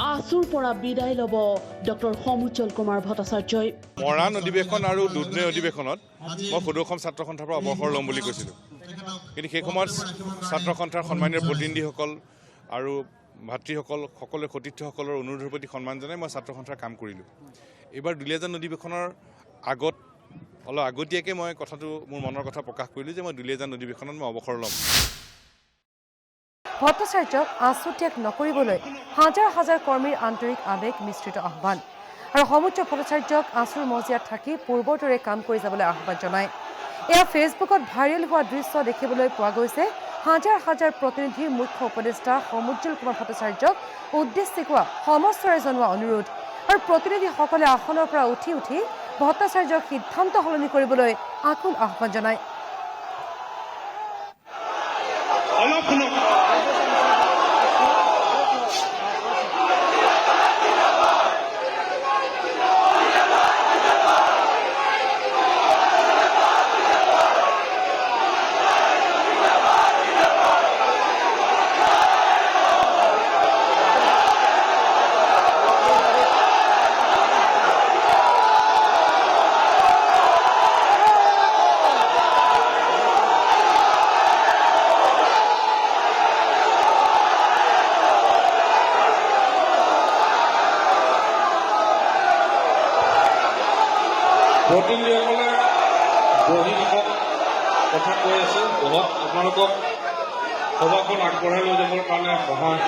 আছুৰ পৰা বিদায় ল'ব ডক্টৰ সমুজ্জ্বল কুমাৰ ভট্টাচাৰ্যই। মৰাণ অধিৱেশন আৰু দুধনৈ অধিৱেশনত মই সদৌ অসম ছাত্ৰ সন্থাৰ পৰা অৱসৰ ল'ম বুলি কৈছিলোঁ, কিন্তু সেই সময়ত ছাত্ৰ সন্থাৰ সন্মানীয় প্ৰতিনিধিসকল আৰু ভাতৃসকল সকলোৱে সতীৰ্থসকলৰ অনুৰোধৰ প্ৰতি সন্মান জনাই মই ছাত্ৰ সন্থাৰ কাম কৰিলোঁ। এইবাৰ দুলীয়াজান অধিৱেশনৰ আগত অলপ আগতীয়াকৈ মই কথাটো মোৰ মনৰ কথা প্ৰকাশ কৰিলোঁ যে মই দুলীয়াজান অধিৱেশনত মই অৱসৰ ল'ম। ভট্টাচাৰ্যক আছু ত্যাগ নকৰিবলৈ হাজাৰ হাজাৰ কৰ্মীৰ আন্তৰিক আৱেগ মিশ্ৰিত আহ্বান আৰু সমুজ্জ্বল ভট্টাচাৰ্যক আছুৰ মজিয়াত থাকি পূৰ্বৰ দৰে কাম কৰি যাবলৈ আহ্বান জনায়। এয়া ফেচবুকত ভাইৰেল হোৱা দৃশ্য দেখিবলৈ পোৱা গৈছে। হাজাৰ হাজাৰ প্ৰতিনিধিৰ মুখ্য উপদেষ্টা সমুজ্জ্বল কুমাৰ ভট্টাচাৰ্যক উদ্দেশ্যি কোৱা সমস্তৰে জনোৱা অনুৰোধ আৰু প্ৰতিনিধিসকলে আসনৰ পৰা উঠি উঠি ভট্টাচাৰ্যক সিদ্ধান্ত সলনি কৰিবলৈ আকুল আহ্বান জনায়। প্ৰতিনিধিসকলে বহি কথা কৈ আছে, আপোনালোকক সভাখন আগবঢ়াই লৈ যাবৰ কাৰণে সহায়